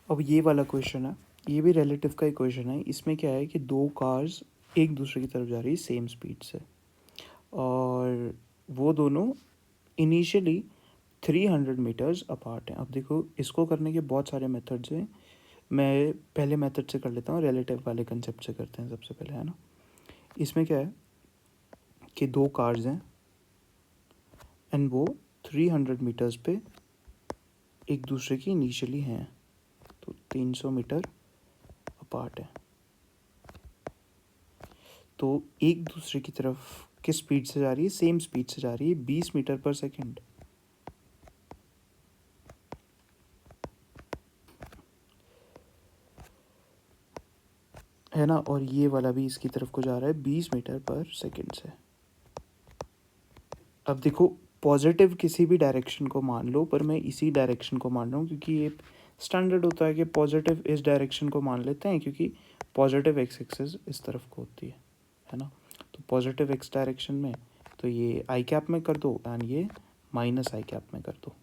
अब ये वाला क्वेश्चन है, ये भी रिलेटिव का ही क्वेश्चन है। इसमें क्या है कि दो कार्स एक दूसरे की तरफ जा रही है सेम स्पीड से, और वो दोनों इनिशियली 300 मीटर्स अपार्ट हैं। अब देखो, इसको करने के बहुत सारे मेथड्स हैं। मैं पहले मेथड से कर लेता हूँ, रिलेटिव वाले कंसेप्ट से करते हैं सबसे पहले, है ना। इसमें क्या है कि दो कार्स हैं एंड वो 300 मीटर्स पे एक दूसरे की इनिशियली हैं, तो 300 मीटर अपार्ट है। तो एक दूसरे की तरफ किस स्पीड से जा रही है? सेम स्पीड से जा रही है, 20 मीटर पर सेकेंड। है ना, और ये वाला भी इसकी तरफ को जा रहा है 20 मीटर पर सेकेंड से। अब देखो, पॉजिटिव किसी भी डायरेक्शन को मान लो, पर मैं इसी डायरेक्शन को मान रहा हूँ क्योंकि ये स्टैंडर्ड होता है कि पॉजिटिव इस डायरेक्शन को मान लेते हैं, क्योंकि पॉजिटिव एक्स एक्सिस इस तरफ को होती है ना। तो पॉजिटिव एक्स डायरेक्शन में तो ये आई कैप में कर दो एंड ये माइनस आई कैप में कर दो,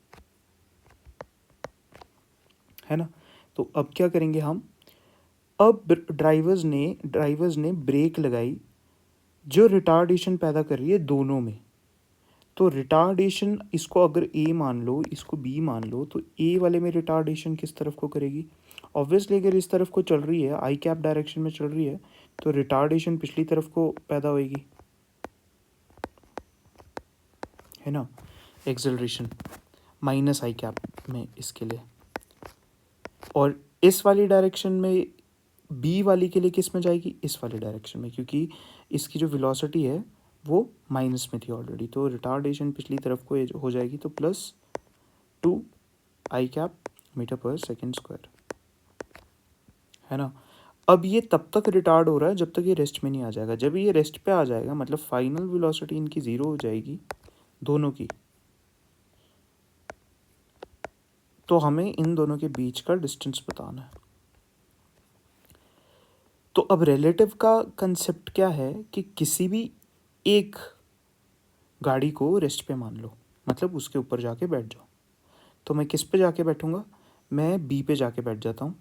है ना। तो अब क्या करेंगे हम? अब ड्राइवर्स ने ब्रेक लगाई जो रिटार्डेशन पैदा कर रही है दोनों में। तो रिटार्डेशन, इसको अगर ए मान लो, इसको बी मान लो, तो ए वाले में रिटार्डेशन किस तरफ को करेगी? ऑब्वियसली अगर इस तरफ को चल रही है, आई कैप डायरेक्शन में चल रही है, तो रिटार्डेशन पिछली तरफ को पैदा होएगी, है ना। एक्सेलरेशन माइनस आई कैप में इसके लिए, और इस वाली डायरेक्शन में बी वाली के लिए किस में जाएगी? इस वाली डायरेक्शन में, क्योंकि इसकी जो वेलोसिटी है वो माइनस में थी ऑलरेडी, तो रिटार्डेशन पिछली तरफ को हो जाएगी, तो +2 आई कैप मीटर पर सेकेंड स्क्वायर, है ना। अब ये तब तक रिटार्ड हो रहा है जब तक ये रेस्ट में नहीं आ जाएगा। जब ये रेस्ट पे आ जाएगा, मतलब फाइनल वेलोसिटी इनकी 0 हो जाएगी दोनों की, तो हमें इन दोनों के बीच का डिस्टेंस बताना है। तो अब रिलेटिव का कंसेप्ट क्या है कि किसी भी एक गाड़ी को रेस्ट पे मान लो, मतलब उसके ऊपर जाके बैठ जाओ। तो मैं किस पे जाके बैठूंगा? मैं बी पे जाके बैठ जाता हूँ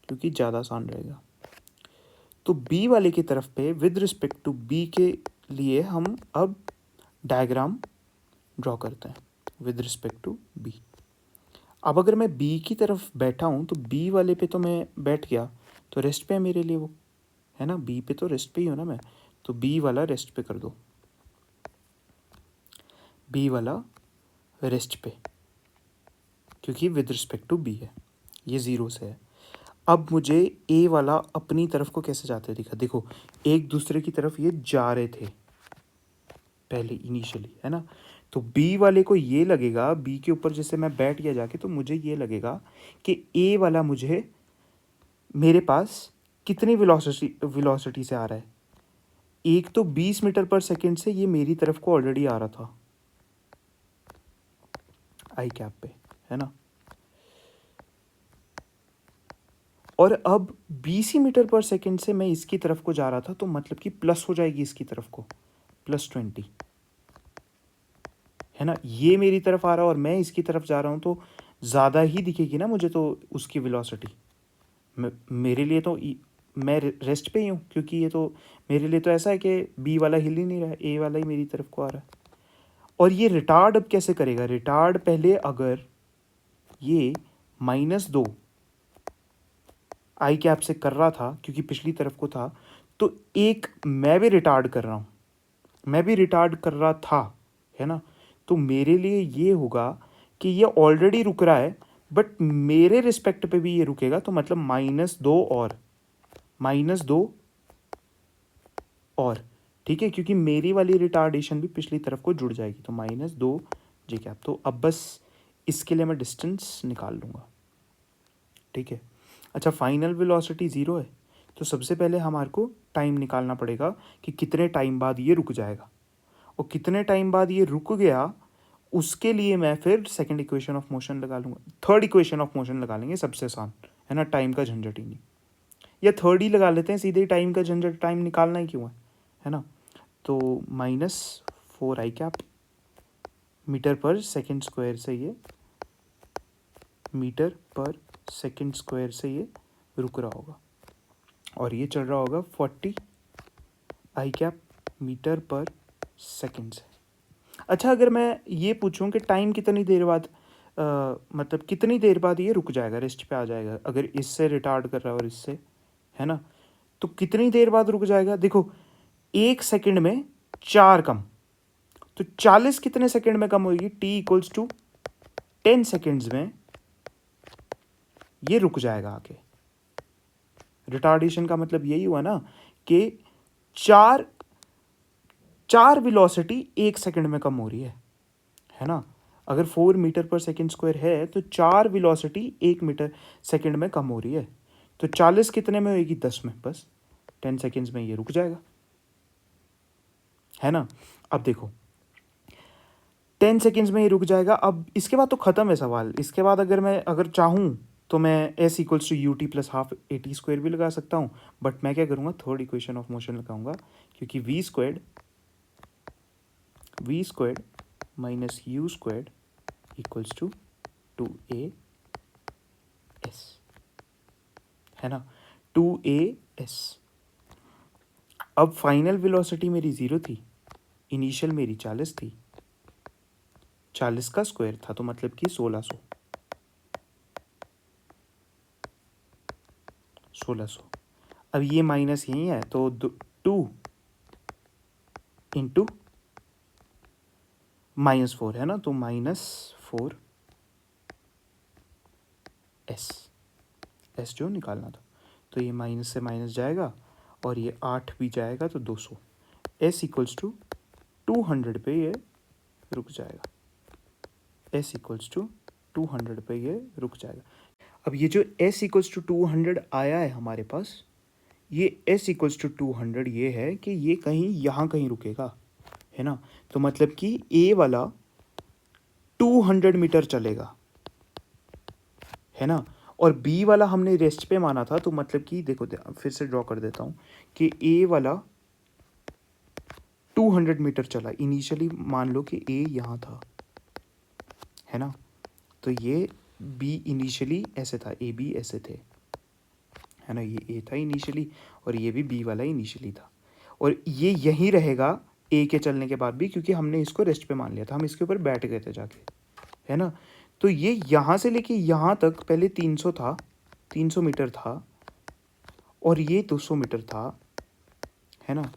क्योंकि ज़्यादा आसान रहेगा। तो बी वाले की तरफ पे विद रिस्पेक्ट टू बी के लिए हम अब डायग्राम ड्रॉ करते हैं विद रिस्पेक्ट टू बी। अब अगर मैं बी की तरफ बैठा हूँ तो बी वाले पे तो मैं बैठ गया, तो रेस्ट पे है मेरे लिए वो, है ना। बी पे तो रेस्ट पे ही हो ना मैं, तो बी वाला रेस्ट पे कर दो, बी वाला रेस्ट पे, क्योंकि विद रिस्पेक्ट टू बी है, ये 0 से है। अब मुझे ए वाला अपनी तरफ को कैसे जाते दिखा? देखो, एक दूसरे की तरफ ये जा रहे थे पहले इनिशियली, है ना। तो बी वाले को ये लगेगा, बी के ऊपर जैसे मैं बैठ गया जाके, तो मुझे ये लगेगा कि ए वाला मुझे मेरे पास कितनी वेलोसिटी से आ रहा है। एक तो 20 मीटर पर सेकेंड से ये मेरी तरफ को ऑलरेडी आ रहा था आई कैप पे, है ना। और अब 20 मीटर पर सेकेंड से मैं इसकी तरफ को जा रहा था, तो मतलब कि प्लस हो जाएगी इसकी तरफ को, +20, है ना। ये मेरी तरफ आ रहा है और मैं इसकी तरफ जा रहा हूँ, तो ज़्यादा ही दिखेगी ना मुझे तो उसकी वेलोसिटी। मेरे लिए तो मैं रेस्ट पे ही हूँ, क्योंकि ये तो मेरे लिए तो ऐसा है कि बी वाला हिल ही नहीं रहा है, ए वाला ही मेरी तरफ को आ रहा है। और ये रिटार्ड अब कैसे करेगा? रिटार्ड पहले अगर ये -2 आई कैप से कर रहा था क्योंकि पिछली तरफ को था, तो एक मैं भी रिटार्ड कर रहा हूँ, मैं भी रिटार्ड कर रहा था, है ना। तो मेरे लिए ये होगा कि ये ऑलरेडी रुक रहा है, बट मेरे रिस्पेक्ट पे भी ये रुकेगा, तो मतलब -2 और ठीक है, क्योंकि मेरी वाली रिटार्डेशन भी पिछली तरफ को जुड़ जाएगी, तो -2 जी कैप। तो अब बस इसके लिए मैं डिस्टेंस निकाल लूँगा, ठीक है। अच्छा, फाइनल वेलोसिटी 0 है, तो सबसे पहले हमारे को टाइम निकालना पड़ेगा कि कितने टाइम बाद ये रुक जाएगा, और कितने टाइम बाद ये रुक गया उसके लिए मैं फिर सेकंड इक्वेशन ऑफ मोशन लगा लूँगा, थर्ड इक्वेशन ऑफ मोशन लगा लेंगे, सबसे आसान, है ना। टाइम का झंझट ही नहीं, या थर्ड ही लगा लेते हैं सीधे ही, टाइम का झंझट, टाइम निकालना ही क्यों है ना। तो -4 आई कैप मीटर पर सेकेंड स्क्वायर से ये मीटर पर सेकेंड स्क्वायर से ये रुक रहा होगा और ये चल रहा होगा 40 आई कैप मीटर पर सेकेंड से। अच्छा, अगर मैं ये पूछूं कि टाइम कितनी देर बाद मतलब कितनी देर बाद ये रुक जाएगा, रेस्ट पे आ जाएगा, अगर इससे रिटार्ड कर रहा है और इससे, है ना, तो कितनी देर बाद रुक जाएगा? देखो 1 सेकेंड में 4 कम, तो 40 कितने सेकेंड में कम होगी? t इक्वल्स टू 10 सेकेंड्स में ये रुक जाएगा आके। रिटार्डेशन का मतलब यही हुआ ना कि चार वेलोसिटी 1 सेकेंड में कम हो रही है ना। अगर 4 मीटर पर सेकेंड स्क्वायर है तो 4 वेलोसिटी 1 मीटर सेकेंड में कम हो रही है, तो 40 कितने में होगी? 10 में। बस 10 सेकेंड्स में ये रुक जाएगा, है ना। अब देखो 10 सेकेंड्स में ये रुक जाएगा। अब इसके बाद तो ख़त्म है सवाल। इसके बाद अगर चाहूँ तो मैं s equals to u t plus half a t square भी लगा सकता हूँ, बट मैं क्या करूँगा, थर्ड इक्वेशन ऑफ मोशन लगाऊंगा, क्योंकि v squared minus u squared equals to 2as, है ना, 2as। अब फाइनल वेलोसिटी मेरी 0 थी, इनिशियल मेरी 40 थी, 40 का स्क्वायर था तो मतलब कि 1600। अब ये माइनस यही है तो 2 इंटू -4 है ना, तो -4 एस जो निकालना था, तो ये माइनस से माइनस जाएगा और ये 8 भी जाएगा तो 200। एस इक्वल्स टू 200 पे ये रुक जाएगा, एस इक्वल्स टू 200 पे ये रुक जाएगा। अब ये जो एस इक्वल्स टू 200 आया है हमारे पास, ये एस इक्वल्स टू 200 ये है कि ये कहीं यहाँ कहीं रुकेगा, है ना। तो मतलब कि ए वाला 200 मीटर चलेगा, है ना, और बी वाला हमने रेस्ट पे माना था, तो मतलब कि देखो फिर से ड्रॉ कर देता हूँ कि ए वाला 200 मीटर चला इनिशियली, मान लो कि ए यहाँ था, है ना, तो ये बी इनिशियली ऐसे था, ए बी ऐसे थे, है ना, ये ए था इनिशियली और ये भी बी वाला इनिशियली था, और ये यहीं रहेगा ए के चलने के बाद भी, क्योंकि हमने इसको रेस्ट पे मान लिया था, हम इसके ऊपर बैठ गए थे जाके, है ना। तो ये यहाँ से लेके यहाँ तक पहले 300 था, 300 मीटर था, और ये 200 मीटर था, है ना।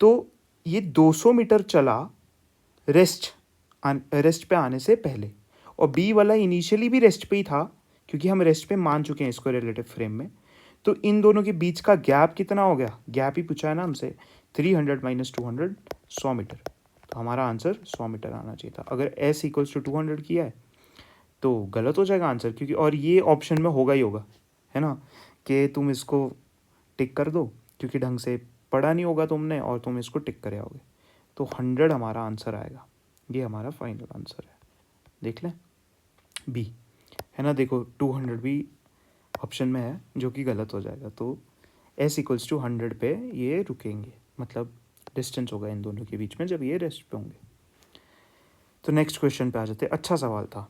तो ये 200 मीटर चला रेस्ट पे आने से पहले, और बी वाला इनिशियली भी रेस्ट पे ही था, क्योंकि हम रेस्ट पे मान चुके हैं इसको रिलेटिव फ्रेम में। तो इन दोनों के बीच का गैप कितना हो गया? गैप ही पूछा है ना हमसे, 300 माइनस 200 100 मीटर, तो हमारा आंसर 100 मीटर आना चाहिए था। अगर s इक्वल्स टू 200 किया है तो गलत हो जाएगा आंसर, क्योंकि और ये ऑप्शन में होगा ही होगा, है ना, कि तुम इसको टिक कर दो क्योंकि ढंग से पढ़ा नहीं होगा तुमने और तुम इसको टिक करे आओगे, तो 100 हमारा आंसर आएगा। ये हमारा फाइनल आंसर है, देख लें बी, है ना। देखो 200 भी ऑप्शन में है जो कि गलत हो जाएगा, तो s इक्वल्स टू 100 पे ये रुकेंगे, मतलब डिस्टेंस होगा इन दोनों के बीच में जब ये रेस्ट पे होंगे। तो नेक्स्ट क्वेश्चन पे आ जाते हैं। अच्छा सवाल था।